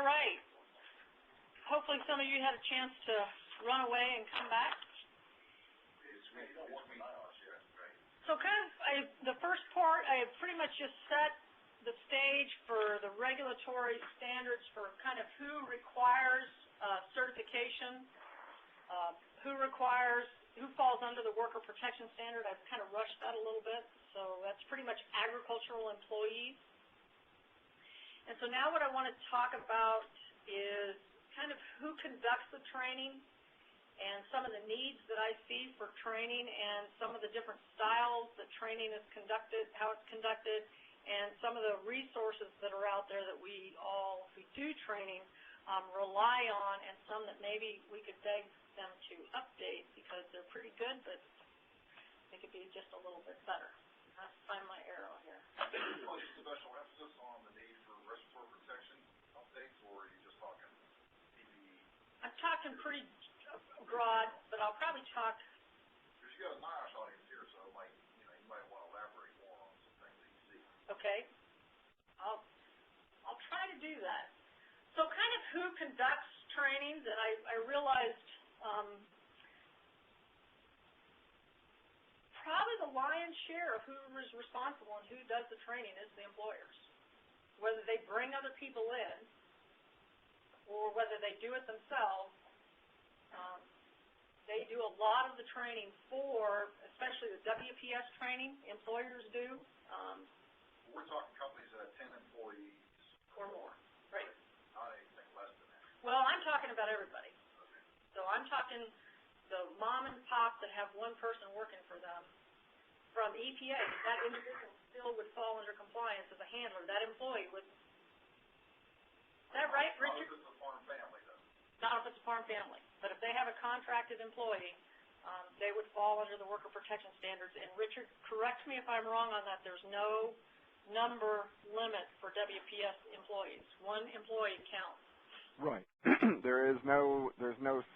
right. Hopefully some of you had a chance to run away and come back. So the first part, I have pretty much just set the stage for the regulatory standards for kind of who requires certification, who falls under the worker protection standard. I've kind of rushed that a little bit. So that's pretty much agricultural employees. And so now what I want to talk about is kind of who conducts the training and some of the needs that I see for training and some of the different styles that training is conducted, how it's conducted, and some of the resources that are out there that we all who do training rely on, and some that maybe we could beg them to update because they're pretty good, but they could be just a little bit better. I have to find my arrow here. Special emphasis on the need for respiratory protection updates, or are you just talking PPE? I'm talking pretty broad, but I'll probably talk. Because you got a NIOSH audience here, so you might want to elaborate more on some things that you see. Okay, I'll try to do that. So kind of who conducts trainings, and I realized probably the lion's share of who is responsible and who does the training is the employers. Whether they bring other people in or whether they do it themselves, they do a lot of the training for, especially the WPS training, employers do. We're talking companies that have 10 employees. Or more, right. Not anything less than that. Well, I'm talking about everybody. Okay. So I'm talking the mom and pop that have one person working for them. From EPA, that individual still would fall under compliance as a handler. That employee would. Is that right, Richard? Not if it's a farm family, though. Not if it's a farm family. But if they have a contracted employee, they would fall under the worker protection standards. And Richard, correct me if I'm wrong on that. There's no number limit for WPS employees. One employee counts. Right. There's no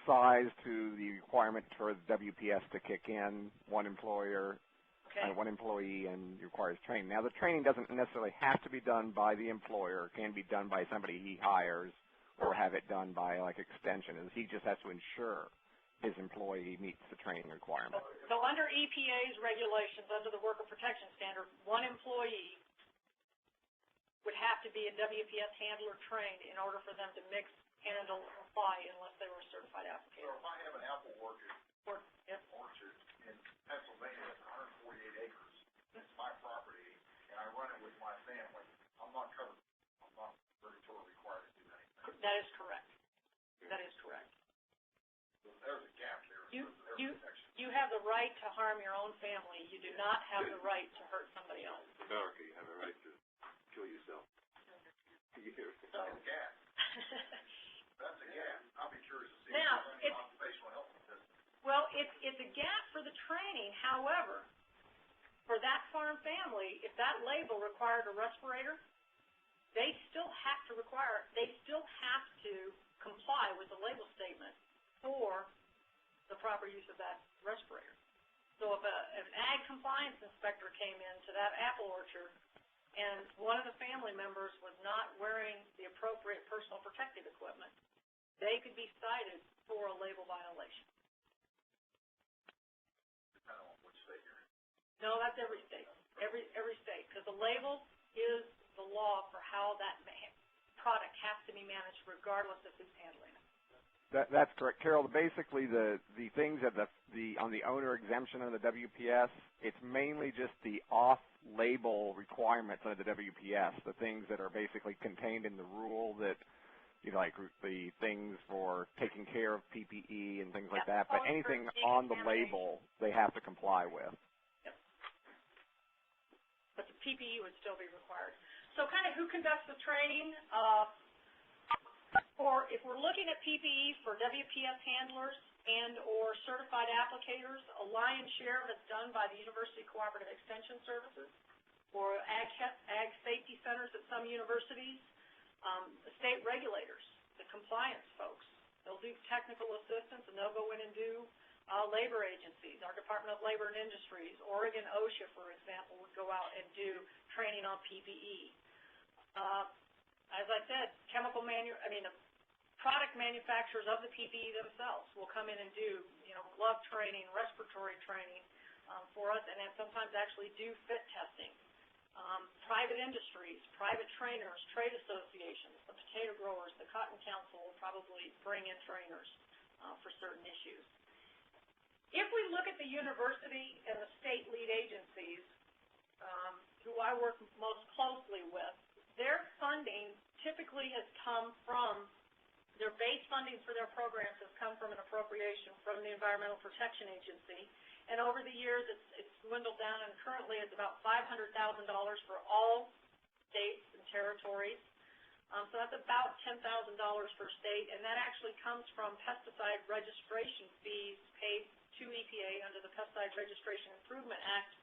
size to the requirement for the WPS to kick in. One employer. Okay. One employee and requires training. Now, the training doesn't necessarily have to be done by the employer. It can be done by somebody he hires or have it done by, like, extension. He just has to ensure his employee meets the training requirement. So under EPA's regulations, under the worker protection standard, one employee would have to be a WPS handler trained in order for them to mix, handle, or apply unless they were a certified applicator. So if I have an apple orchard in Pennsylvania that's 148 acres, it's my property, and I run it with my family, I'm not covered. I'm not regulatory required to do anything. That is correct. That is correct. So there's a gap there. You have the right to harm your own family. You do not have the right to hurt somebody else. In America, you have a right to kill yourself. That's a gap. That's a gap. I'll be curious to see now, if there's occupational health business. Well, it's a gap for the training. However, for that farm family, if that label required a respirator, they still have to comply with the label statement for the proper use of that respirator. So if an ag compliance inspector came into that apple orchard and one of the family members was not wearing the appropriate personal protective equipment, they could be cited for a label violation. Depending on which state you're in. No, that's every state. Every state, because the label is the law for how that product has to be managed regardless of who's handling it. That's correct, Carol. Basically, the things that on the owner exemption of the WPS, it's mainly just the off-label requirements under the WPS, the things that are basically contained in the rule that, like the things for taking care of PPE and things like that. But anything on the label, they have to comply with. Yep. But the PPE would still be required. So kind of who conducts the training? Or if we're looking at PPE for WPS handlers and or certified applicators, a lion's share of it's done by the University Cooperative Extension Services or ag safety centers at some universities, the state regulators, the compliance folks. They'll do technical assistance and they'll go in and do labor agencies, our Department of Labor and Industries, Oregon OSHA, for example, would go out and do training on PPE. as I said, the product manufacturers of the PPE themselves will come in and do, glove training, respiratory training for us, and then sometimes actually do fit testing. Private industries, private trainers, trade associations, the potato growers, the Cotton Council will probably bring in trainers for certain issues. If we look at the university and the state lead agencies, who I work most closely with, their funding typically has come from, their base funding for their programs has come from an appropriation from the Environmental Protection Agency. And over the years, it's dwindled down, and currently it's about $500,000 for all states and territories. So that's about $10,000 per state, and that actually comes from pesticide registration fees paid to EPA under the Pesticide Registration Improvement Act,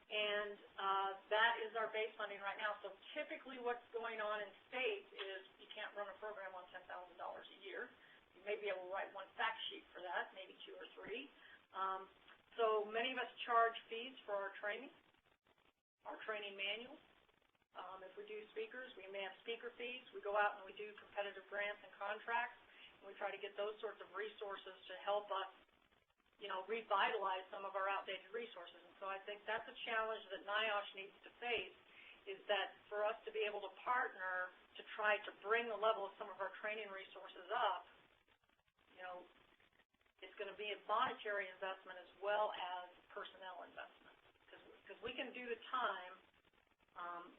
and that is our base funding right now. So typically what's going on in states is you can't run a program on $10,000 a year. You may be able to write one fact sheet for that, maybe two or three. So many of us charge fees for our training manuals. If we do speakers, we may have speaker fees. We go out and we do competitive grants and contracts, and we try to get those sorts of resources to help us, revitalize some of our outdated resources. And so I think that's a challenge that NIOSH needs to face, is that for us to be able to partner to try to bring the level of some of our training resources up, it's going to be a monetary investment as well as personnel investment, because we can do the time,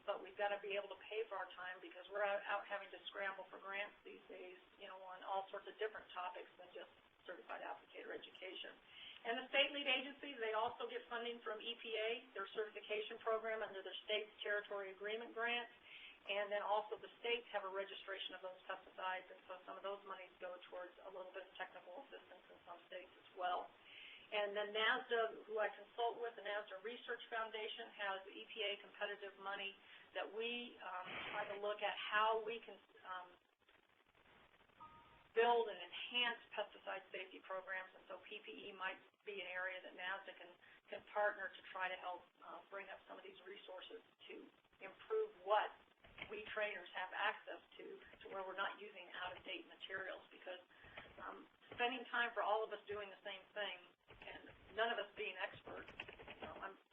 but we've got to be able to pay for our time, because we're out having to scramble for grants these days, on all sorts of different topics than just certified applicator education. And the state lead agencies, they also get funding from EPA, their certification program under their state's territory agreement grant. And then also the states have a registration of those pesticides, and so some of those monies go towards a little bit of technical assistance in some states as well. And then NASDA, who I consult with, the NASDA Research Foundation, has EPA competitive money that we try to look at how we can build and enhance pesticide safety programs, and so PPE might be an area that NASDA can partner to try to help bring up some of these resources to improve what we trainers have access to where we're not using out-of-date materials, because spending time for all of us doing the same thing, and none of us being experts.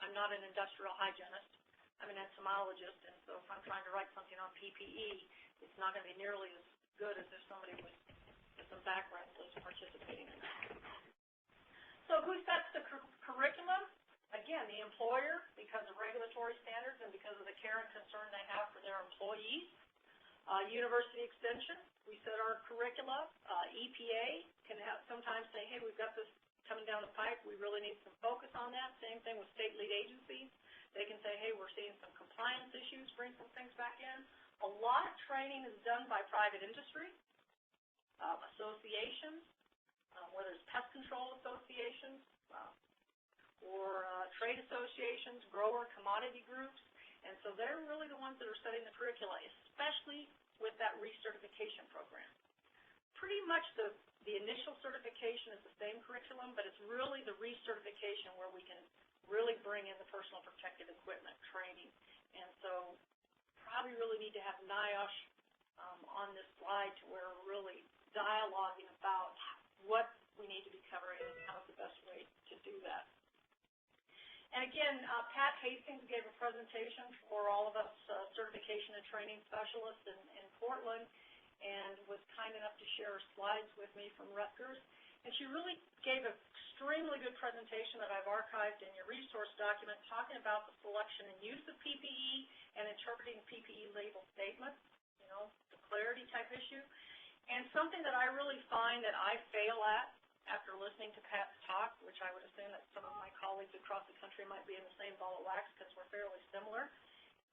I'm not an industrial hygienist. I'm an entomologist, and so if I'm trying to write something on PPE, it's not going to be nearly as good as if somebody with some background was participating in that. So who sets the curriculum? Again, the employer, because of regulatory standards and because of the care and concern they have for their employees. University Extension, we set our curricula. EPA can sometimes say, hey, we've got this coming down the pipe. We really need some focus on that. Same thing with state lead agencies. They can say, hey, we're seeing some compliance issues, bring some things back in. A lot of training is done by private industry, associations, whether it's pest control associations, or trade associations, grower commodity groups, and so they're really the ones that are setting the curricula, especially with that recertification program. Pretty much the initial certification is the same curriculum, but it's really the recertification where we can really bring in the personal protective equipment training. And so probably really need to have NIOSH on this slide to where we're really dialoguing about what we need to be covering and how's the best way to do that. And again, Pat Hastings gave a presentation for all of us certification and training specialists in Portland, and was kind enough to share slides with me from Rutgers. And she really gave an extremely good presentation that I've archived in your resource document, talking about the selection and use of PPE and interpreting PPE label statements, the clarity type issue. And something that I really find that I fail at after listening to Pat's talk, which I would assume that some of my colleagues across the country might be in the same ball of wax because we're fairly similar,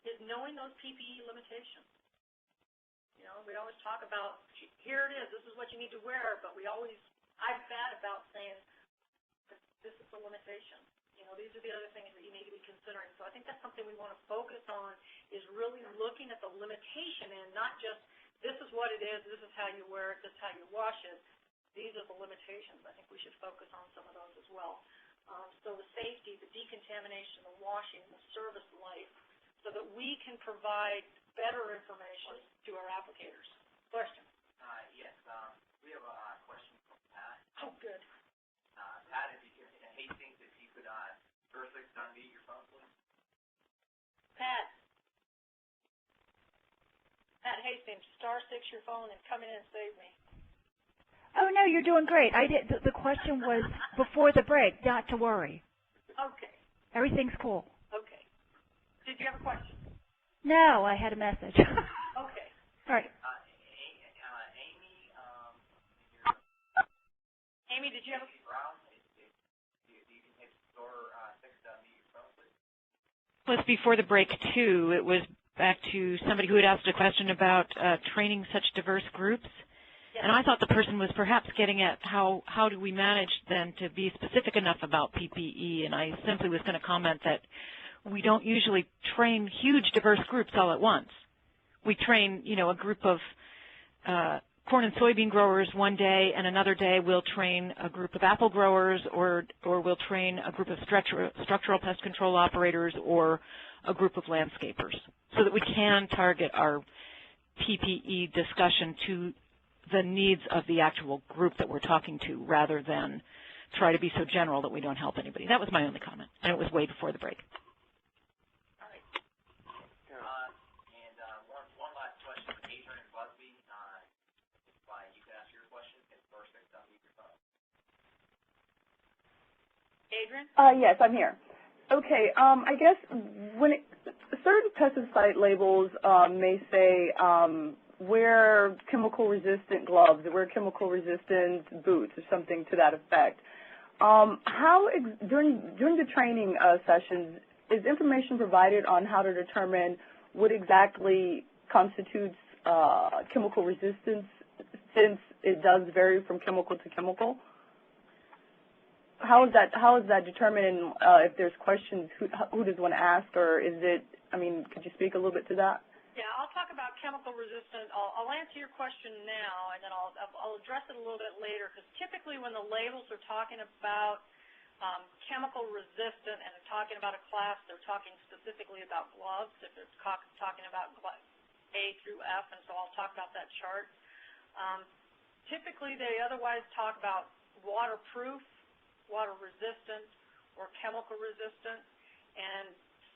is knowing those PPE limitations. We always talk about, here it is, this is what you need to wear, but I'm bad about saying, this is the limitation. These are the other things that you need to be considering. So I think that's something we want to focus on, is really looking at the limitation and not just, this is what it is, this is how you wear it, this is how you wash it. These are the limitations. I think we should focus on some of those as well. So the safety, the decontamination, the washing, the service life, so that we can provide better information to our applicators. Question? Yes, we have a question from Pat. Oh, good. Pat, if you could, Hastings, if you could first unmute your phone, please. Pat Hastings, *6 your phone and come in and save me. Oh, no, you're doing great. The question was before the break, not to worry. Okay. Everything's cool. Okay. Did you have a question? No, I had a message. Okay. All right. Amy, did you have a Brown, if you can hit *6 to unmute your phone, please. It was before the break, too. It was back to somebody who had asked a question about training such diverse groups. Yes. And I thought the person was perhaps getting at how do we manage then to be specific enough about PPE, and I simply was going to comment that we don't usually train huge diverse groups all at once. We train, a group of corn and soybean growers one day, and another day we'll train a group of apple growers, or we'll train a group of structural pest control operators, or a group of landscapers, so that we can target our PPE discussion to the needs of the actual group that we're talking to, rather than try to be so general that we don't help anybody. That was my only comment, and it was way before the break. All right. One last question, Adrian and Busby. If you can ask your question, hit *6 to unmute your phone. Adrian? Yes, I'm here. Okay, I guess when certain pesticide labels may say wear chemical-resistant gloves, wear chemical-resistant boots, or something to that effect. During the training sessions, is information provided on how to determine what exactly constitutes chemical resistance, since it does vary from chemical to chemical? How is that determined? If there's questions, who does one ask, or is it? Could you speak a little bit to that? Yeah, I'll talk about chemical resistant. I'll answer your question now, and then I'll address it a little bit later, because typically when the labels are talking about chemical resistant and they're talking about a class, they're talking specifically about gloves. If it's talking about A through F, and so I'll talk about that chart. Typically, they otherwise talk about waterproof, water resistant, or chemical resistant, and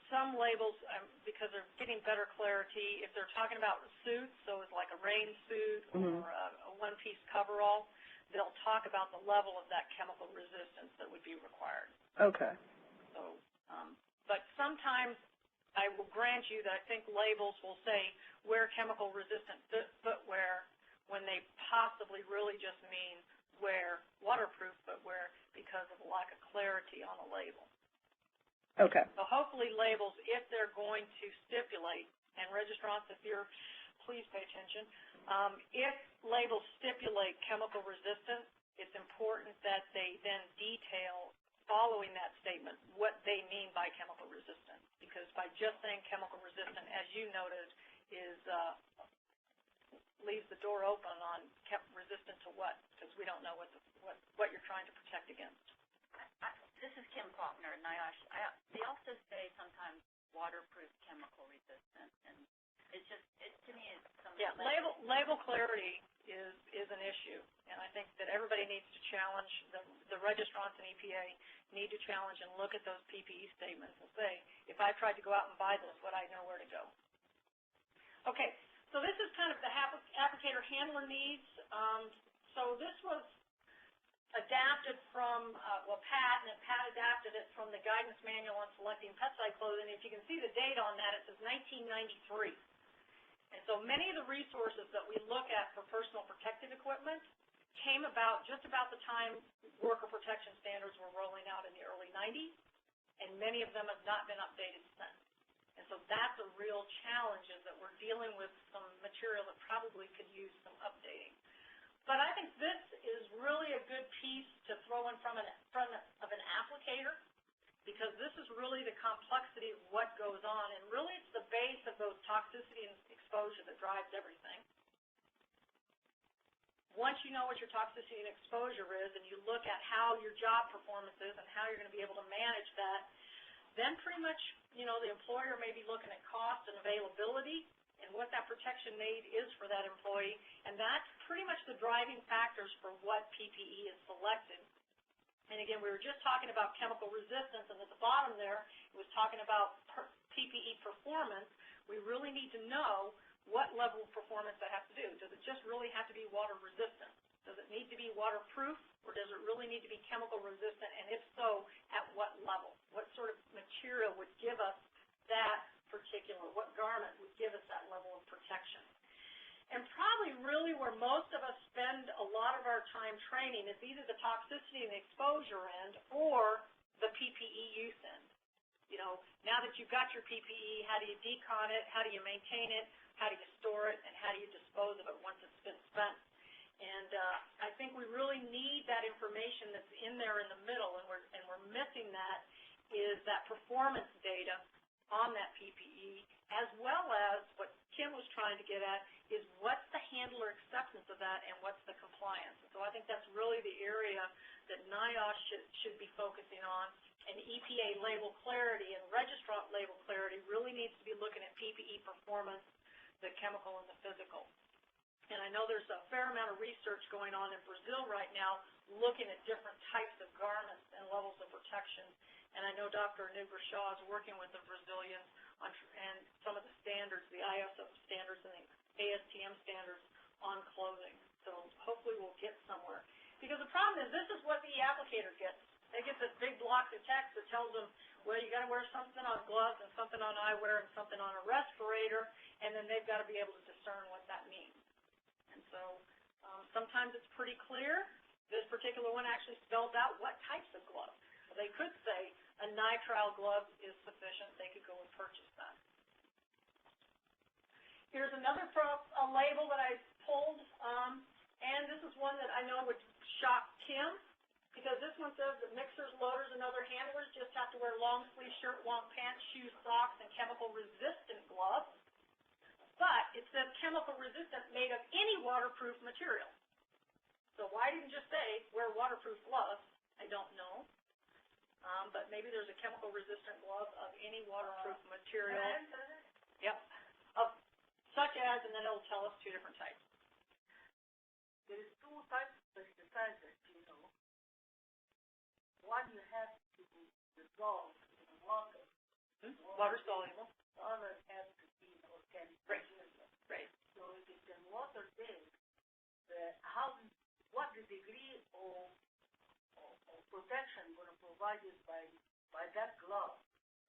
some labels, because they're getting better clarity, if they're talking about suits, so it's like a rain suit or a one-piece coverall, they'll talk about the level of that chemical resistance that would be required. Okay. So, but sometimes I will grant you that I think labels will say wear chemical resistant footwear when they possibly really just mean wear waterproof footwear because of a lack of clarity on the label. Okay. So hopefully labels, if they're going to stipulate, and registrants, if you're, please pay attention, if labels stipulate chemical resistant, it's important that they then detail, following that statement, what they mean by chemical resistant. Because by just saying chemical resistant, as you noted, leaves the door open on resistant to what, because we don't know what you're trying to protect against. This is Kim Faulkner, NIOSH. They also say sometimes waterproof chemical resistant, and it's just, to me, it's some... Yeah, label clarity is an issue, and I think that everybody needs to challenge, the registrants and EPA need to challenge and look at those PPE statements and say, if I tried to go out and buy this, would I know where to go? Okay. So this is kind of the applicator handler needs. So this was adapted from, Pat adapted it from the guidance manual on selecting pesticide clothing. If you can see the date on that, it says 1993. And so many of the resources that we look at for personal protective equipment came about just about the time worker protection standards were rolling out in the early 90s, and many of them have not been updated since. And so that's a real challenge, is that we're dealing with some material that probably could use some updating. But I think this is really a good piece to throw in front of an applicator, because this is really the complexity of what goes on. And really it's the base of those toxicity and exposure that drives everything. Once you know what your toxicity and exposure is, and you look at how your job performance is and how you're going to be able to manage that, then pretty much, the employer may be looking at cost and availability, and what that protection need is for that employee, and that's pretty much the driving factors for what PPE is selected. And again, we were just talking about chemical resistance, and at the bottom there, it was talking about PPE performance. We really need to know what level of performance that has to do. Does it just really have to be water resistant? Does it need to be waterproof, or does it really need to be chemical resistant, and if so, at what level? What sort of material would give us that particular, what garment would give us that level of protection? And probably really where most of us spend a lot of our time training is either the toxicity and exposure end or the PPE use end. You know, now that you've got your PPE, how do you decon it, how do you maintain it, how do you store it, and how do you dispose of it once it's been spent? And I think we really need that information that's in there in the middle, and we're missing that, is that performance data on that PPE, as well as what Kim was trying to get at, is what's the handler acceptance of that and what's the compliance. And so I think that's really the area that NIOSH should be focusing on, and EPA label clarity and registrant label clarity really needs to be looking at PPE performance, the chemical and the physical. And I know there's a fair amount of research going on in Brazil right now looking at different types of garments and levels of protection. And I know Dr. Anugrah Shaw is working with the Brazilians on and some of the standards, the ISO standards and the ASTM standards on clothing. So hopefully we'll get somewhere. Because the problem is this is what the applicator gets. They get this big block of text that tells them, well, you got to wear something on gloves and something on eyewear and something on a respirator, and then they've got to be able to discern what that means. And so sometimes it's pretty clear. This particular one actually spells out what types of gloves. So they could say a nitrile glove is sufficient. They could go and purchase that. Here's another label that I pulled, and this is one that I know would shock Kim, because this one says that mixers, loaders, and other handlers just have to wear long sleeve shirt, long pants, shoes, socks, and chemical resistant gloves. But it says chemical resistant made of any waterproof material. So why didn't you just say wear waterproof gloves? I don't know. But maybe there's a chemical resistant glove of any waterproof material. Yep. Of such as, and then it'll tell us two different types. There is two types of pesticides, you know. One you have to dissolve in water. Water soluble. The other has to be organic. Right. Right. So if it's in water based, what the degree of protection going to provide is by that glove?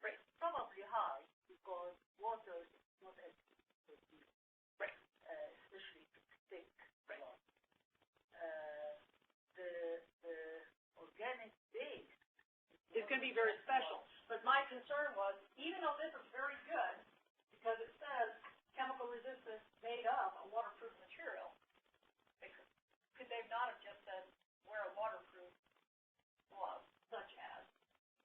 Right. Probably high, because water is not as deep. Right. Especially if it's thick. Right. Glove. The organic base is going to be very special. But my concern was, even though this is very good, because it says chemical resistance made of a waterproof material, could they not have just said wear a waterproof glove, such as,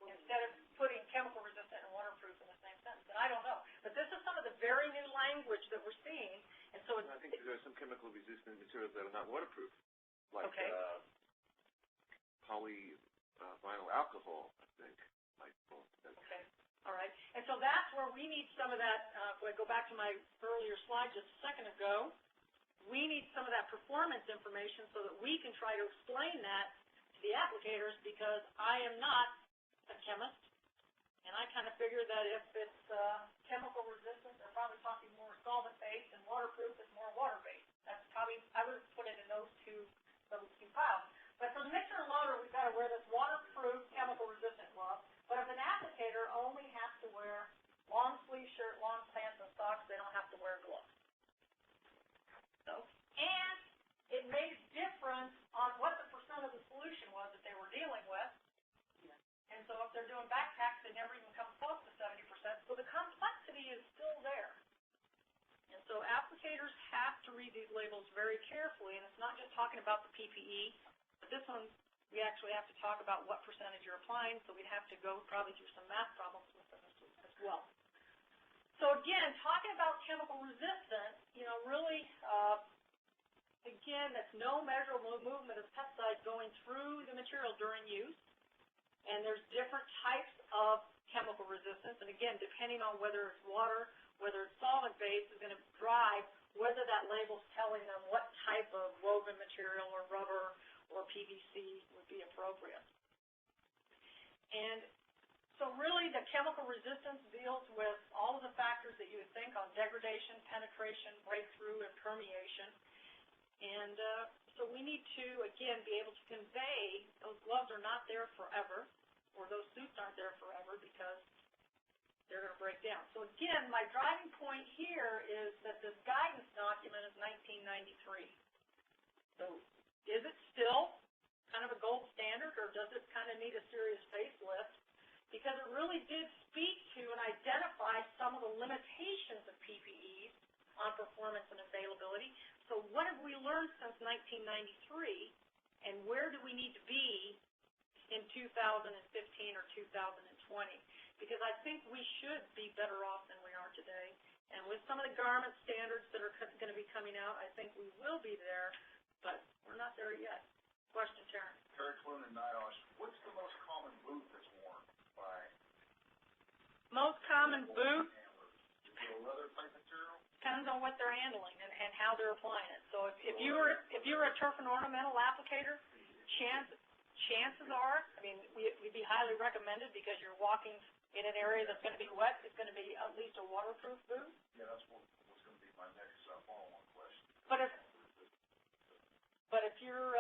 instead of putting chemical resistant and waterproof in the same sentence? And I don't know. But this is some of the very new language that we're seeing, and so I think there are some chemical resistant materials that are not waterproof, like okay. Polyvinyl alcohol, I think. Okay. All right. And so that's where we need some of that, if I go back to my earlier slide just a second ago, we need some of that performance information so that we can try to explain that to the applicators, because I am not a chemist, and I kind of figure that if it's chemical resistant, they're probably talking more solvent-based, and waterproof is more water-based. That's probably, I would put it in those two piles. But for the mixer and loader, we've got to wear this waterproof, chemical-resistant glove. But if an applicator only has to wear long sleeve shirt, long pants, and socks, they don't have to wear gloves. So, and it made a difference on what the percent of the solution was that they were dealing with. Yeah. And so if they're doing backpacks, they never even come close to 70%. So the complexity is still there. And so applicators have to read these labels very carefully, and it's not just talking about the PPE, but this one we actually have to talk about what percentage you're applying, so we'd have to go probably through some math problems with them as well. So again, talking about chemical resistant, you know, really, again, that's no measurable movement of pesticides going through the material during use, and there's different types of chemical resistance. And again, depending on whether it's water, whether it's solvent-based, is going to drive whether that label's telling them what type of woven material or rubber or PVC would be appropriate. And so really the chemical resistance deals with all of the factors that you would think on degradation, penetration, breakthrough, and permeation. And so we need to, again, be able to convey those gloves are not there forever, or those suits aren't there forever because they're going to break down. So again, my driving point here is that this guidance document is 1993. So is it still kind of a gold standard, or does it kind of need a serious facelift? Because it really did speak to and identify some of the limitations of PPEs on performance and availability. So what have we learned since 1993, and where do we need to be in 2015 or 2020? Because I think we should be better off than we are today. And with some of the garment standards that are going to be coming out, I think we will be there, but we're not there yet. Question, Sharon. Periclin and NIOSH, what's the most common boot that's worn by most common boot? Is it a leather type material? Depends on what they're handling and how they're applying it. So if you were a turf and ornamental applicator, chances are, I mean, we'd be highly recommended because you're walking in an area that's going to be wet. It's going to be at least a waterproof boot. Yeah, that's what's going to be my next follow-on question. But if you're,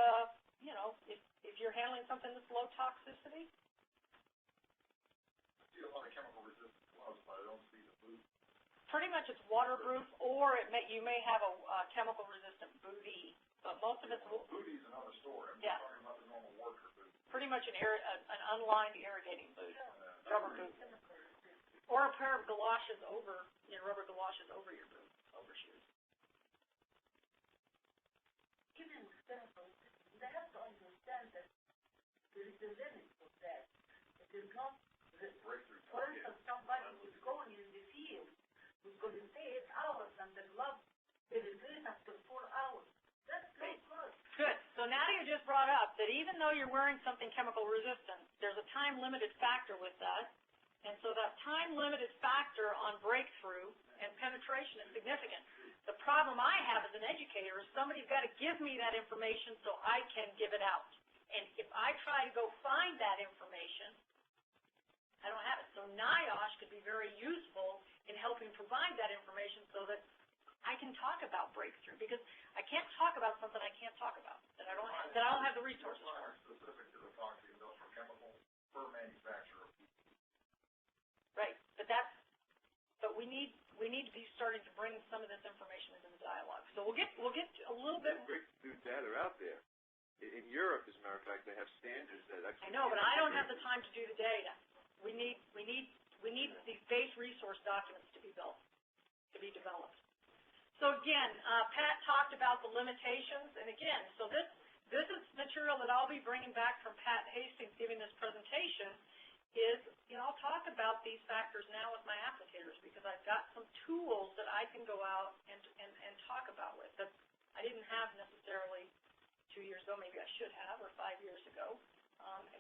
you know, if you're handling something that's low toxicity, I see a lot of chemical resistant gloves, but I don't see the boot. pretty much it's waterproof, or you may have a chemical resistant bootie. But most of it's Bootie's another story. I'm yeah. talking about the normal worker boot. Pretty much an unlined irrigating boot, rubber boot, or a pair of galoshes over, rubber galoshes over your boot, over shoes. Even chemicals, they have to understand that there is a limit of that. It is not, for instance, somebody who's going in the field, who's going to stay 8 hours and the glove will release after 4 hours. That's not good. Good. So Nadia just brought up that even though you're wearing something chemical resistant, there's a time-limited factor with that. And so that time-limited factor on breakthrough and penetration is significant. The problem I have as an educator is somebody's got to give me that information so I can give it out. And if I try to go find that information, I don't have it. So NIOSH could be very useful in helping provide that information so that I can talk about breakthrough, because I can't talk about something I can't talk about, that I don't have the resources for. Specific to the toxic industrial chemical per manufacturer. Right, but we need to be starting to bring some of this information into the dialogue. So we'll get a little bit. Breakthrough data out there. In Europe, as a matter of fact, they have standards that actually. I know, but I don't have the time to do the data. We need these base resource documents to be built, to be developed. So again, Pat talked about the limitations, and again, so this is material that I'll be bringing back from Pat Hastings giving this presentation. Is, I'll talk about these factors now with my applicators, because I've got some tools that I can go out and talk about with that I didn't have necessarily 2 years ago. Maybe I should have, or 5 years ago.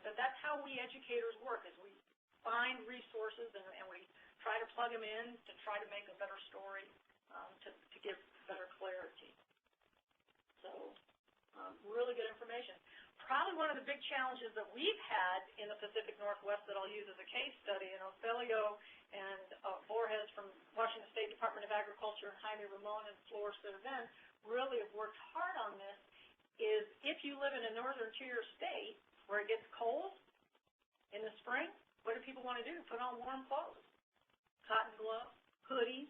But that's how we educators work, is we find resources and we try to plug them in to try to make a better story, to give better clarity. So really good information. Probably one of the big challenges that we've had in the Pacific Northwest that I'll use as a case study, and Ofelio and Borges from Washington State Department of Agriculture, and Jaime Ramon and Flor Cervin really have worked hard on this, is if you live in a northern tier state where it gets cold in the spring, what do people want to do? Put on warm clothes, cotton gloves, hoodies.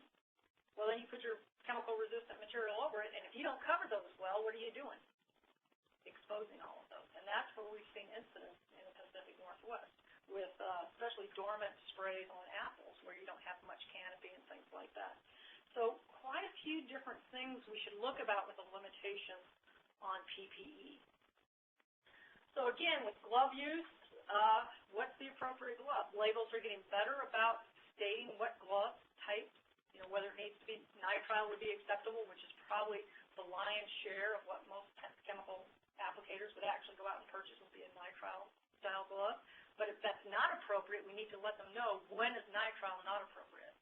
Well, then you put your chemical-resistant material over it, and if you don't cover those well, what are you doing? Exposing all of those. And that's where we've seen incidents in the Pacific Northwest with especially dormant sprays on apples where you don't have much canopy and things like that. So quite a few different things we should look about with the limitations on PPE. So again, with glove use, what's the appropriate glove? Labels are getting better about stating what glove type, whether it needs to be nitrile would be acceptable, which is probably the lion's share of what most chemical applicators would actually go out and purchase would be a nitrile style glove. But if that's not appropriate, we need to let them know when is nitrile not appropriate,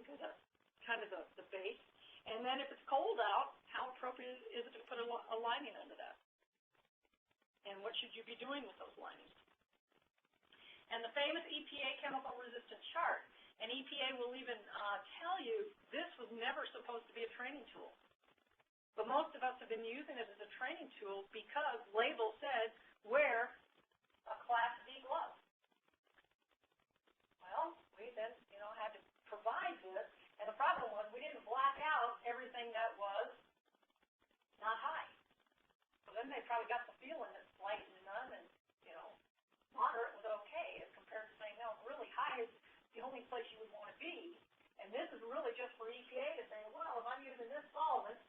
because that's kind of the base. And then if it's cold out, how appropriate is it to put a lining under that? And what should you be doing with those linings? And the famous EPA chemical resistant chart, and EPA will even tell you this was never supposed to be a training tool. But most of us have been using it as a training tool because label said, wear a Class D glove. Well, we then, had to provide this, and the problem was we didn't black out everything that was not high. So then they probably got the feeling that light and none and, moderate was okay as compared to saying, no, really high is the only place you would want to be. And this is really just for EPA to say, well, if I'm using this solvent,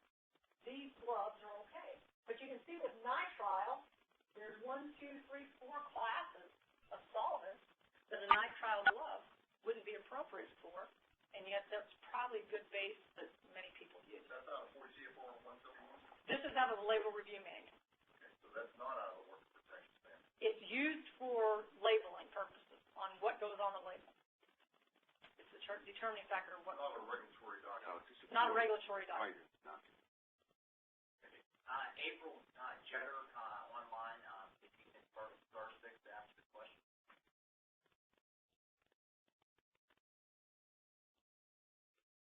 these gloves are okay. But you can see with nitrile, there's 1, 2, 3, 4 classes of solvents that a nitrile glove wouldn't be appropriate for, and yet that's probably a good base that many people use. That's out of 40 CFR 171? This is out of the label review manual. Okay, so that's not out of the worker protection standard. It's used for labeling purposes on what goes on the label. It's the determining factor of what. Not a regulatory document. Not a regulatory document. April, Jetter online, if you can star 6 to ask the question.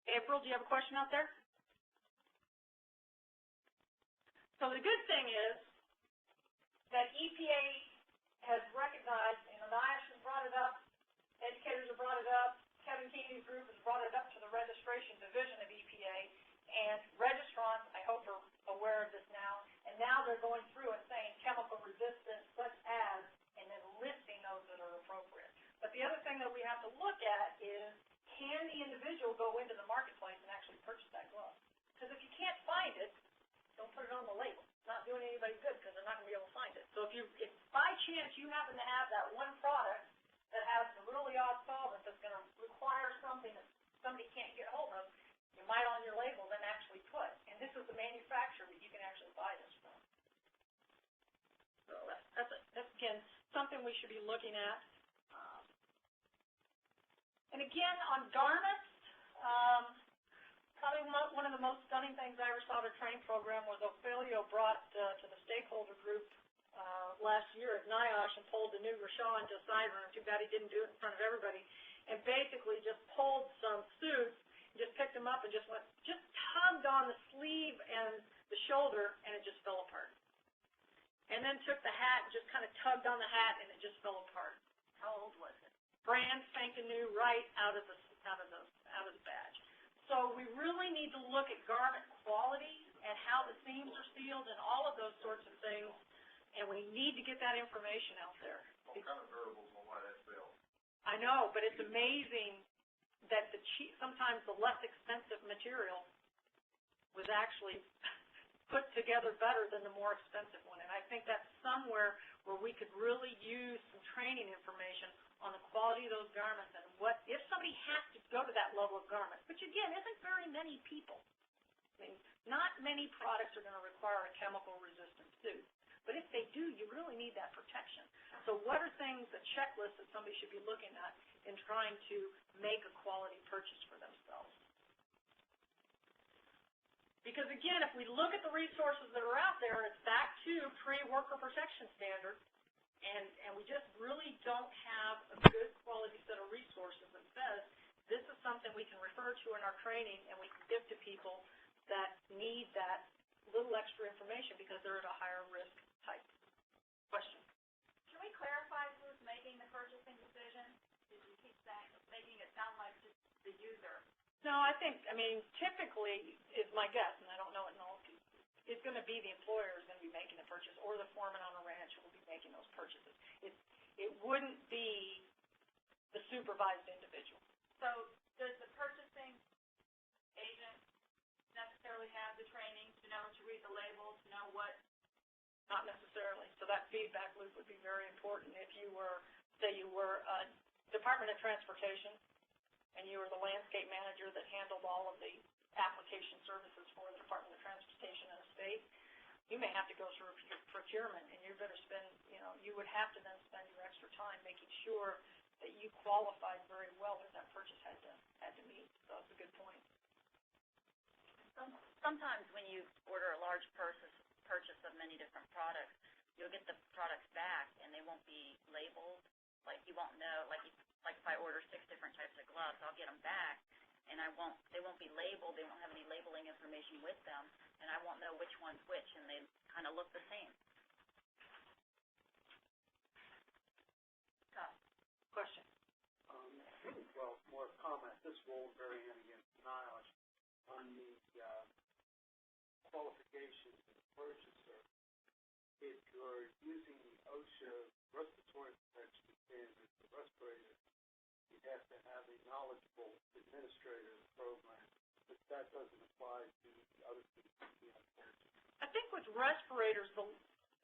April, do you have a question out there? So the good thing is that EPA has recognized, NIOSH has brought it up, educators have brought it up, Kevin Keeney's group has brought it up to the registration division of EPA, and registrants, I hope, are aware of this now, and now they're going through and saying chemical resistant such as, and then listing those that are appropriate. But the other thing that we have to look at is, can the individual go into the marketplace and actually purchase that glove? Because if you can't find it, don't put it on the label. It's not doing anybody good because they're not going to be able to find it. So if by chance you happen to have that one product that has a really odd solvent that's going to require something that somebody can't get hold of, you might on your label then actually put, and this is the manufacturer that you can actually buy this from. So that's again, something we should be looking at. And again, on garments, probably one of the most stunning things I ever saw at a training program was Ophelio brought to the stakeholder group last year at NIOSH and pulled the new Rashaw into a side room. Too bad he didn't do it in front of everybody. And basically just pulled some suits, just picked them up and just tugged on the sleeve and the shoulder, and it just fell apart. And then took the hat and just kind of tugged on the hat, and it just fell apart. How old was it? Brand spanking new, right out of the badge. So we really need to look at garment quality and how the seams are sealed and all of those sorts of things, and we need to get that information out there. All kind of variables on why that failed. I know, but it's amazing that sometimes the less expensive material was actually put together better than the more expensive one. And I think that's somewhere where we could really use some training information on the quality of those garments and what, if somebody has to go to that level of garment, which again isn't very many people. I mean, not many products are going to require a chemical resistant suit. But if they do, you really need that protection. So what are things, the checklists that somebody should be looking at in trying to make a quality purchase for themselves? Because again, if we look at the resources that are out there, it's back to pre-worker protection standard, and we just really don't have a good quality set of resources that says this is something we can refer to in our training and we can give to people that need that little extra information because they're at a higher risk type. Question? Can we clarify who's making the purchasing decision? Did you keep saying, making it sound like just the user? No, I mean, typically is my guess, and I don't know it in all cases, it's going to be the employer is going to be making the purchase, or the foreman on a ranch will be making those purchases. It wouldn't be the supervised individual. So does the purchasing agent necessarily have the training to know to read the label, to know what? Not necessarily. So that feedback loop would be very important. If you were, say you were a Department of Transportation, and you were the landscape manager that handled all of the application services for the Department of Transportation in a state, you may have to go through your procurement, and you better spend, you would have to then spend your extra time making sure that you qualified very well that that purchase had to meet. So that's a good point. Sometimes when you order a large purchase of many different products, you'll get the products back and they won't be labeled. Like you won't know. Like if I order 6 different types of gloves, I'll get them back, and they won't be labeled. They won't have any labeling information with them, and I won't know which one's which, and they kind of look the same. Question. Well, more comment. This will vary in against NIOSH on the qualifications of the purchaser. If you're using the OSHA respiratory protection standards, the respirator, you have to have a knowledgeable administrator of the program, but that doesn't apply to the other PPE. I think with respirators,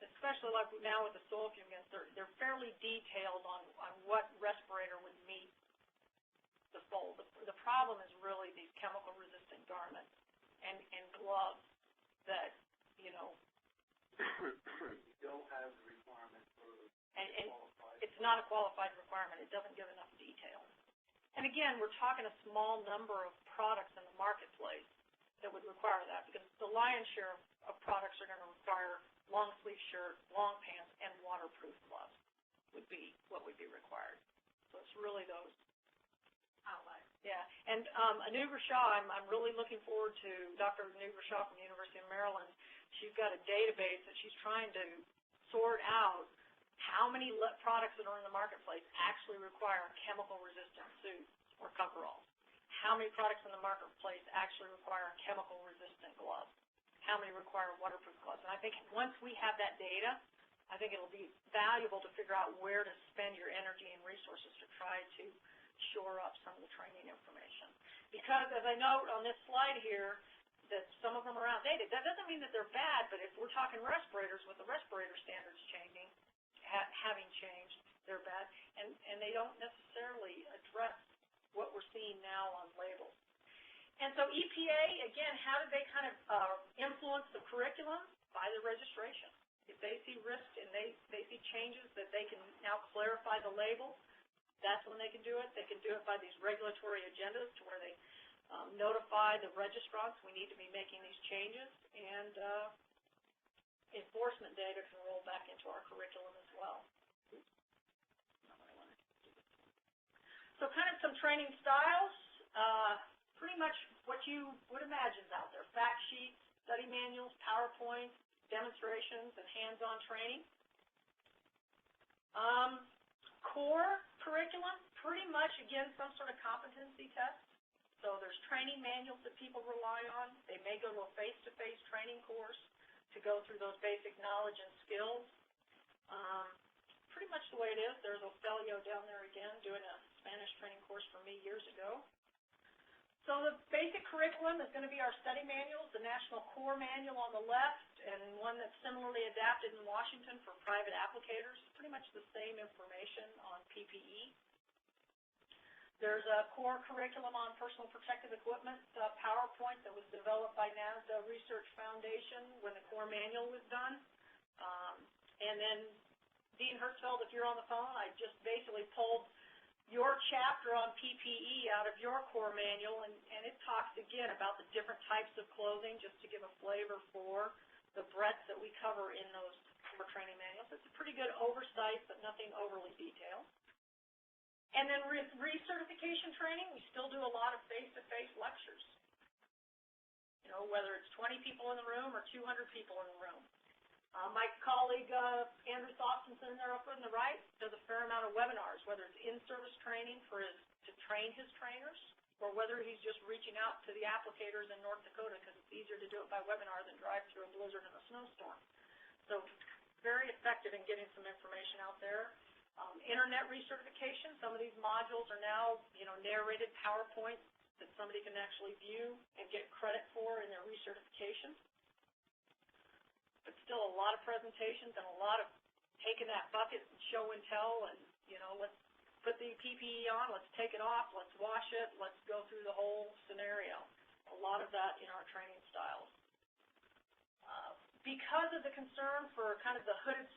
especially like now with the soil fumigants, they're fairly detailed on what respirator would meet the fold. The problem is really these chemical-resistant garments and gloves that, You don't have the requirement for and qualified. it's not a qualified requirement. It doesn't give enough detail. And again, we're talking a small number of products in the marketplace that would require that, because the lion's share of products are going to require long sleeve shirt, long pants, and waterproof gloves would be what would be required. So it's really those outliers. Yeah, and Anugra Shah, I'm really looking forward to Dr. Anugra Shah from the University of Maryland. She's got a database that she's trying to sort out how many products that are in the marketplace actually require chemical-resistant suits or coveralls. How many products in the marketplace actually require chemical-resistant gloves? How many require waterproof gloves? And I think once we have that data, I think it'll be valuable to figure out where to spend your energy and resources to try to shore up some of the training information. Because as I note on this slide here, that some of them are outdated. That doesn't mean that they're bad, but if we're talking respirators, with the respirator standards changing, having changed, they're bad, and they don't necessarily address what we're seeing now on labels. And so EPA, again, how do they kind of influence the curriculum? By the registration. If they see risk and they see changes that they can now clarify the label, that's when they can do it. They can do it by these regulatory agendas to where they notify the registrants we need to be making these changes, and enforcement data can roll back into our curriculum as well. So kind of some training styles, pretty much what you would imagine is out there. Fact sheets, study manuals, PowerPoints, demonstrations, and hands-on training. Core curriculum, pretty much, again, some sort of competency test. So there's training manuals that people rely on. They may go to a face-to-face training course to go through those basic knowledge and skills. Pretty much the way it is. There's Ofelio down there again doing a Spanish training course for me years ago. So the basic curriculum is going to be our study manuals, the National Core Manual on the left, and one that's similarly adapted in Washington for private applicators. Pretty much the same information on PPE. There's a core curriculum on personal protective equipment, PowerPoint, that was developed by NASDA Research Foundation when the core manual was done. And then Dean Hertzfeld, if you're on the phone, I just basically pulled your chapter on PPE out of your core manual, and it talks again about the different types of clothing, just to give a flavor for the breadth that we cover in those core training manuals. It's a pretty good oversight, but nothing overly detailed. And then recertification training, we still do a lot of face-to-face lectures. You know, whether it's 20 people in the room or 200 people in the room. My colleague, Andrew Thompson, there up on the right, does a fair amount of webinars, whether it's in-service training to train his trainers, or whether he's just reaching out to the applicators in North Dakota because it's easier to do it by webinar than drive through a blizzard and a snowstorm. So very effective in getting some information out there. Internet recertification, some of these modules are now, narrated PowerPoints that somebody can actually view and get credit for in their recertification. But still a lot of presentations and a lot of taking that bucket and show and tell, and, let's put the PPE on, let's take it off, let's wash it, let's go through the whole scenario. A lot of that in our training styles. because of the concern for kind of the hooded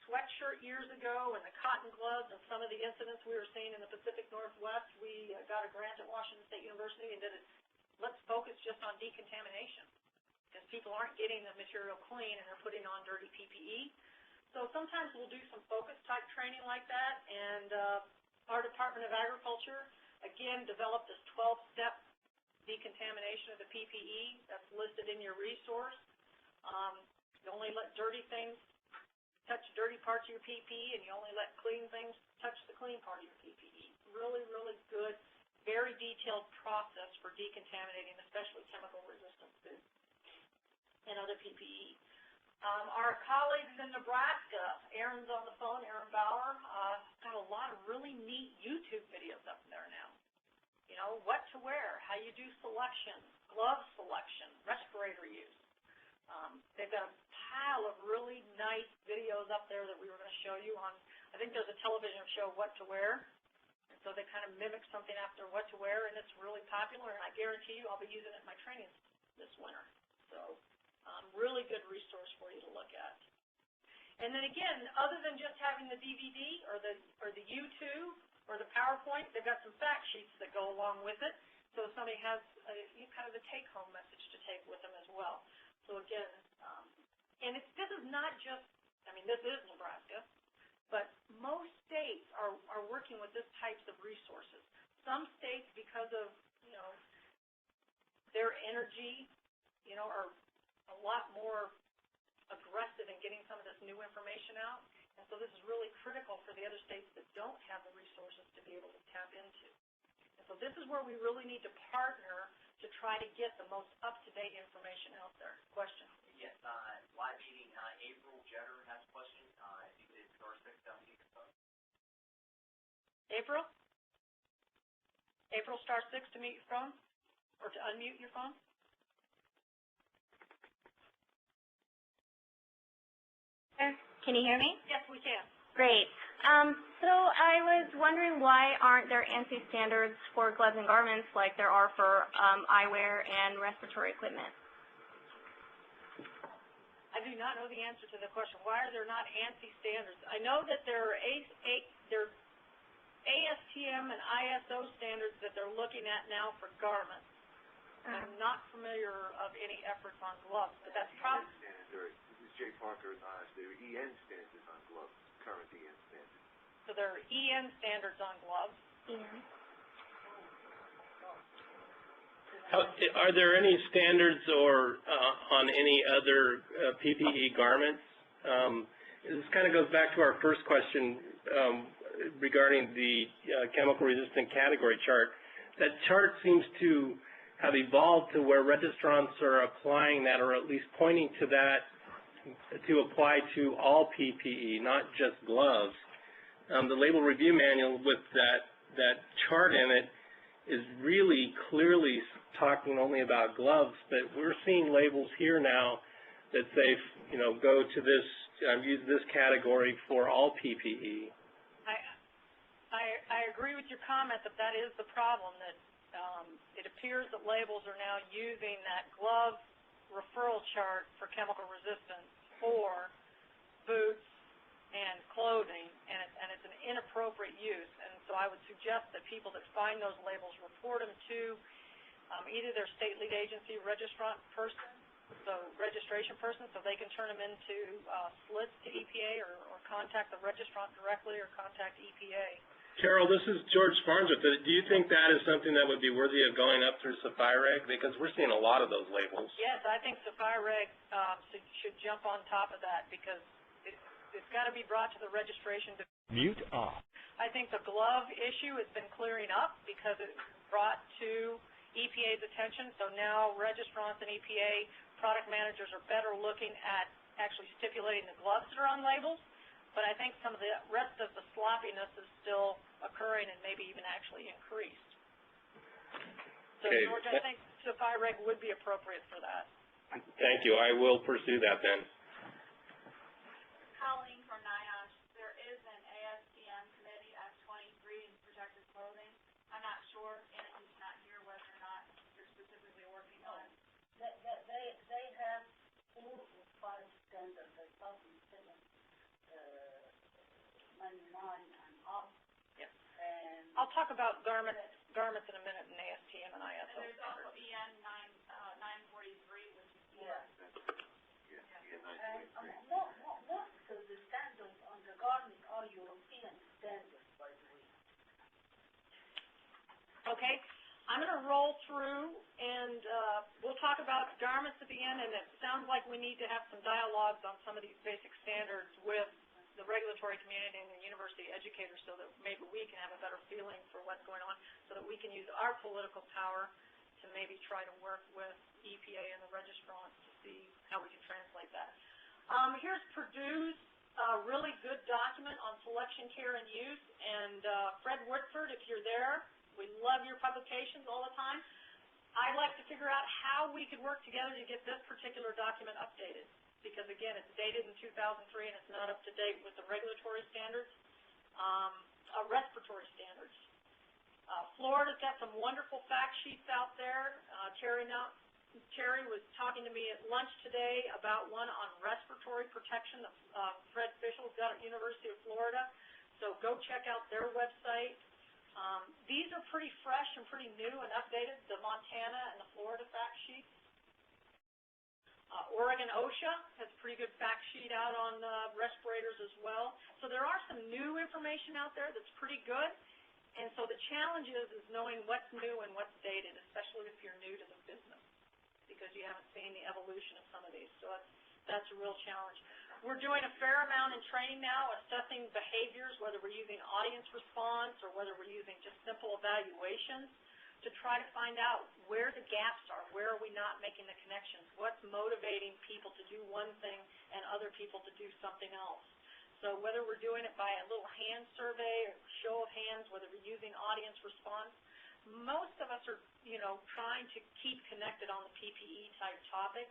sweatshirt years ago and the cotton gloves and some of the incidents we were seeing in the Pacific Northwest, we got a grant at Washington State University and did it. Let's focus just on decontamination, because people aren't getting the material clean and they're putting on dirty PPE. So sometimes we'll do some focus type training like that, and our Department of Agriculture, again, developed this 12-step decontamination of the PPE that's listed in your resource. You only let dirty things touch dirty parts of your PPE, and you only let clean things touch the clean part of your PPE. Really, really good, very detailed process for decontaminating, especially chemical-resistant food and other PPE. Our colleagues in Nebraska, Aaron's on the phone, Aaron Bauer, got a lot of really neat YouTube videos up there now. You know, what to wear, how you do selection, glove selection, respirator use. They've got a pile of really nice videos up there that we were going to show you on. I think there's a television show, What to Wear, and so they kind of mimic something after What to Wear, and it's really popular, and I guarantee you I'll be using it in my training this winter. So really good resource for you to look at. And then again, other than just having the DVD or the YouTube or the PowerPoint, they've got some fact sheets that go along with it, so somebody has kind of a take-home message to take with them as well. So again, and this is not just, I mean, this is Nebraska, but most states are working with this types of resources. Some states, because of, you know, their energy, you know, are a lot more aggressive in getting some of this new information out. And so this is really critical for the other states that don't have the resources to be able to tap into. And so this is where we really need to partner to try to get the most up-to-date information out there. Question? Yes, live meeting, April Jetter has a question. If you could star 6 down to your phone. April? April, star 6 to mute your phone? Or to unmute your phone? Can you hear me? Yes, we can. Great. So I was wondering, why aren't there ANSI standards for gloves and garments like there are for eyewear and respiratory equipment? I do not know the answer to the question. Why are there not ANSI standards? I know that there are ASTM and ISO standards that they're looking at now for garments. I'm not familiar of any efforts on gloves, but that's probably... This is Jay Parker and I. There are EN standards on gloves, current EN standards. So there are EN standards on gloves. EN. Are there any standards or on any other PPE garments? This kind of goes back to our first question regarding the chemical resistant category chart. That chart seems to have evolved to where registrants are applying that, or at least pointing to that to apply to all PPE, not just gloves. The label review manual with that chart in it is really clearly talking only about gloves, but we're seeing labels here now that say, you know, go to this, use this category for all PPE. I agree with your comment that that is the problem, that it appears that labels are now using that glove referral chart for chemical resistance for boots and clothing, and it's an inappropriate use. And so I would suggest that people that find those labels report them to either their state lead agency registrant person, so registration person, so they can turn them into slits to EPA, or contact the registrant directly, or contact EPA. Carol, this is George Farnsworth. Do you think that is something that would be worthy of going up through SAFIREG? Because we're seeing a lot of those labels. Yes, I think SAFIREG should jump on top of that, because it's got to be brought to the registration. Mute off. I think the glove issue has been clearing up because it's brought to EPA's attention. So now registrants and EPA product managers are better looking at actually stipulating the gloves that are on labels. But I think some of the rest of the sloppiness is still occurring and maybe even actually increased. So, okay. George, I think SAFIREG would be appropriate for that. Thank you. I will pursue that then. Colleen from NIOSH, there is an ASTM committee at 23 in protective clothing. I'm not sure, and he's not here, whether or not you're specifically working on. They have political parties. and up. Yep. And I'll talk about garments in a minute in ASTM and ISO. And there's also EN 943, which is and most of the standards on the garment are European standards, by the way. Okay, I'm going to roll through, and we'll talk about garments at the end, and it sounds like we need to have some dialogues on some of these basic standards with the regulatory community and the university educators so that maybe we can have a better feeling for what's going on, so that we can use our political power to maybe try to work with EPA and the registrants to see how we can translate that. Here's Purdue's really good document on selection, care, and use, and Fred Woodford, if you're there, we love your publications all the time. I'd like to figure out how we could work together to get this particular document updated, because again, it's dated in 2003 and it's not up to date with the regulatory standards, respiratory standards. Florida's got some wonderful fact sheets out there. Terry was talking to me at lunch today about one on respiratory protection that Fred Fischel's got at University of Florida, so go check out their website. These are pretty fresh and pretty new and updated, the Montana and the Florida fact sheets. Oregon OSHA has a pretty good fact sheet out on respirators as well. So there are some new information out there that's pretty good. And so the challenge is knowing what's new and what's dated, especially if you're new to the business, because you haven't seen the evolution of some of these. So that's a real challenge. We're doing a fair amount in training now, assessing behaviors, whether we're using audience response or whether we're using just simple evaluations, to try to find out where the gaps are, where are we not making the connections, what's motivating people to do one thing and other people to do something else. So whether we're doing it by a little hand survey or show of hands, whether we're using audience response, most of us are, trying to keep connected on the PPE type topic.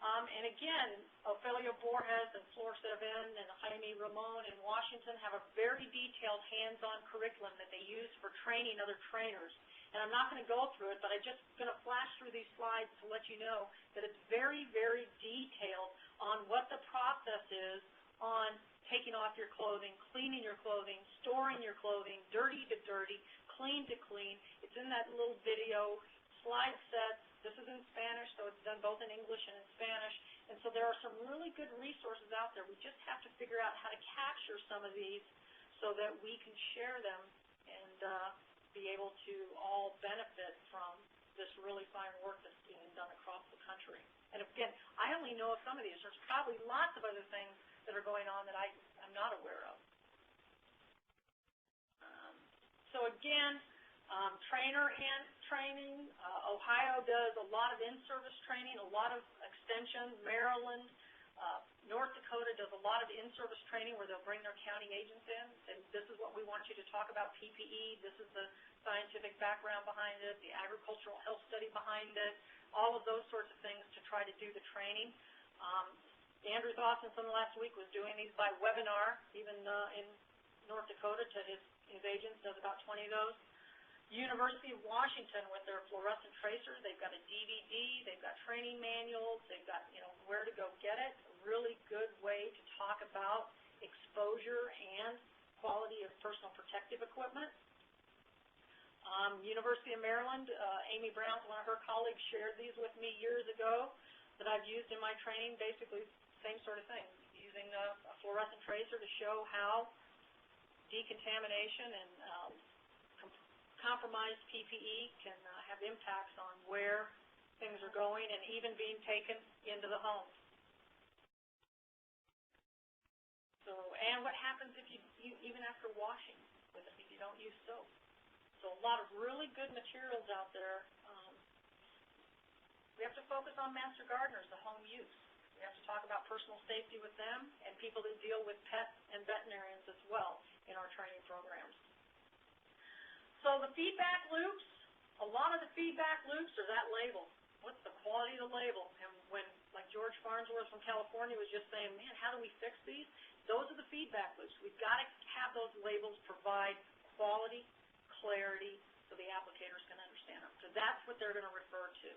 And again, Ophelia Borges and Flor Seven and Jaime Ramon in Washington have a very detailed hands-on curriculum that they use for training other trainers. And I'm not going to go through it, but I'm just going to flash through these slides to let you know that it's very, very detailed on what the process is on taking off your clothing, cleaning your clothing, storing your clothing, dirty to dirty, clean to clean. It's in that little video, slide sets. This is in Spanish, so it's done both in English and in Spanish. And so there are some really good resources out there. We just have to figure out how to capture some of these so that we can share them and be able to all benefit from this really fine work that's being done across the country. And again, I only know of some of these. There's probably lots of other things that are going on that I'm not aware of. So again, trainer hand training. Ohio does a lot of in-service training, a lot of extension. Maryland, North Dakota does a lot of in-service training where they'll bring their county agents in, and this is what we want you to talk about PPE. This is the scientific background behind it, the agricultural health study behind it, all of those sorts of things to try to do the training. Andrew Dawsonson last week was doing these by webinar, even in North Dakota to his agents, does about 20 of those. University of Washington with their fluorescent tracers, they've got a DVD, they've got training manuals, they've got, where to go get it. A really good way to talk about exposure and quality of personal protective equipment. University of Maryland, Amy Brown, one of her colleagues, shared these with me years ago that I've used in my training, basically same sort of thing, using a fluorescent tracer to show how decontamination and compromised PPE can have impacts on where things are going and even being taken into the home. So, and what happens if you even after washing with it, if you don't use soap. So a lot of really good materials out there. We have to focus on master gardeners, the home use. We have to talk about personal safety with them and people that deal with pets and veterinarians as well in our training programs. So the feedback loops, a lot of the feedback loops are that label. What's the quality of the label? And when, like George Farnsworth from California was just saying, man, how do we fix these? Those are the feedback loops. We've got to have those labels provide quality, clarity, so the applicators can understand them. So that's what they're going to refer to.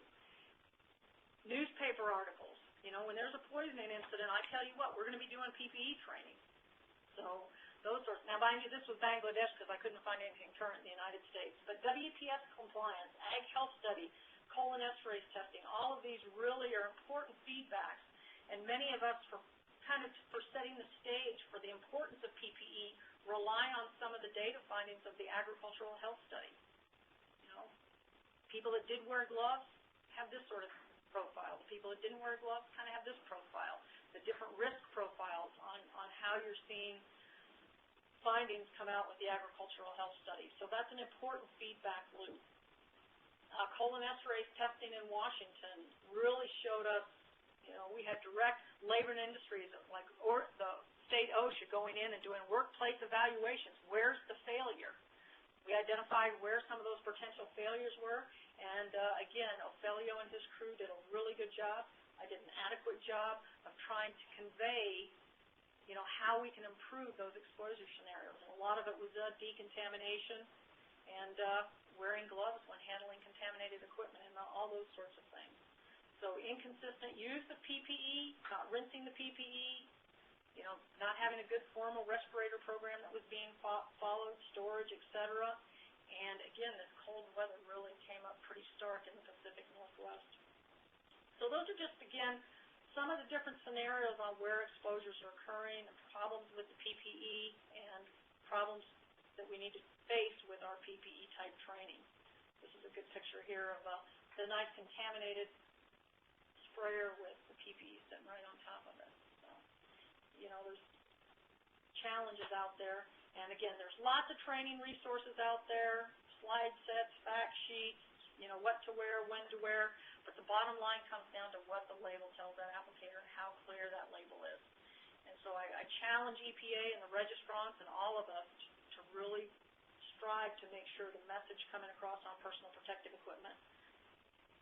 Newspaper articles. When there's a poisoning incident, I tell you what, we're going to be doing PPE training. So those sorts. Now, mind you, this was Bangladesh because I couldn't find anything current in the United States. But WPS compliance, ag health study, cholinesterase testing, all of these really are important feedbacks. And many of us, for setting the stage for the importance of PPE, rely on some of the data findings of the agricultural health study. You know, people that did wear gloves have this sort of profile. The people that didn't wear gloves kind of have this profile. The different risk profiles on how you're seeing findings come out with the agricultural health study. So that's an important feedback loop. Cholinesterase testing in Washington really showed us, you know, we had direct labor and industries like the state OSHA going in and doing workplace evaluations. Where's the failure? We identified where some of those potential failures were, and again, Ophelio and his crew did a really good job. I did an adequate job of trying to convey, you know, how we can improve those exposure scenarios. And a lot of it was decontamination and wearing gloves when handling contaminated equipment and all those sorts of things. So inconsistent use of PPE, not rinsing the PPE, you know, not having a good formal respirator program that was being followed, storage, et cetera. And again, this cold weather really came up pretty stark in the Pacific Northwest. So those are just, again, some of the different scenarios on where exposures are occurring, and problems with the PPE, and problems that we need to face with our PPE type training. This is a good picture here of the nice contaminated sprayer with the PPE sitting right on top of it. So, you know, there's challenges out there. And again, there's lots of training resources out there, slide sets, fact sheets, you know, what to wear, when to wear. But the bottom line comes down to what the label tells that applicator and how clear that label is. And so I challenge EPA and the registrants and all of us to really strive to make sure the message coming across on personal protective equipment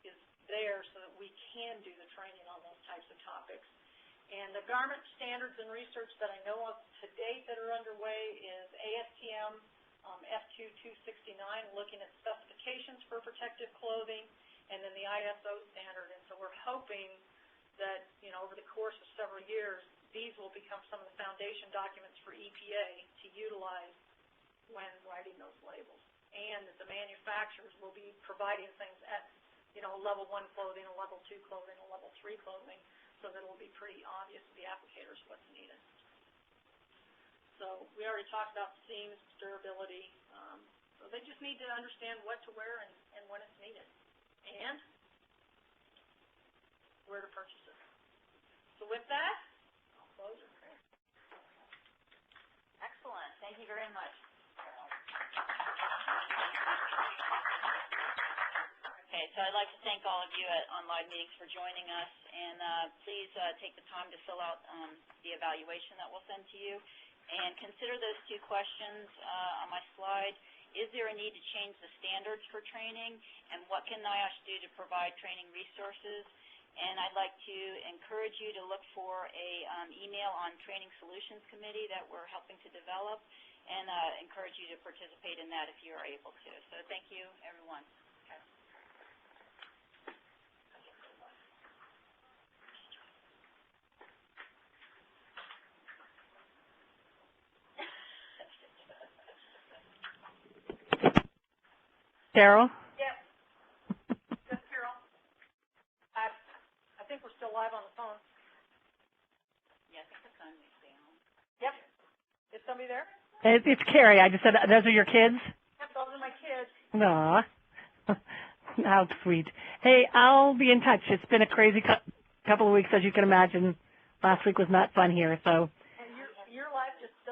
is there so that we can do the training on those types of topics. And the garment standards and research that I know of to date that are underway is ASTM F2269, looking at specifications for protective clothing, and then the ISO standard. And so we're hoping that, you know, over the course of several years, these will become some of the foundation documents for EPA to utilize when writing those labels. And that the manufacturers will be providing things at, you know, level 1 clothing, a level 2 clothing, a level 3 clothing, so that it will be pretty obvious to the applicators what's needed. So we already talked about seams, durability. So they just need to understand what to wear and when it's needed, and where to purchase it. So with that, I'll close it. Excellent. Thank you very much. Okay, so I'd like to thank all of you at Online Meetings for joining us, and please take the time to fill out the evaluation that we'll send to you. And consider those 2 questions on my slide. Is there a need to change the standards for training, and what can NIOSH do to provide training resources? And I'd like to encourage you to look for a email on Training Solutions Committee that we're helping to develop, and encourage you to participate in that if you are able to. So thank you, everyone. Okay. Carol? Yes. Yes, Carol. I think we're still live on the phone. Yeah, I think the phone needs to be on. Yep. Is somebody there? It's Carrie. I just said, those are your kids? Yep, those are my kids. Aw. How sweet. Hey, I'll be in touch. It's been a crazy couple of weeks, as you can imagine. Last week was not fun here, so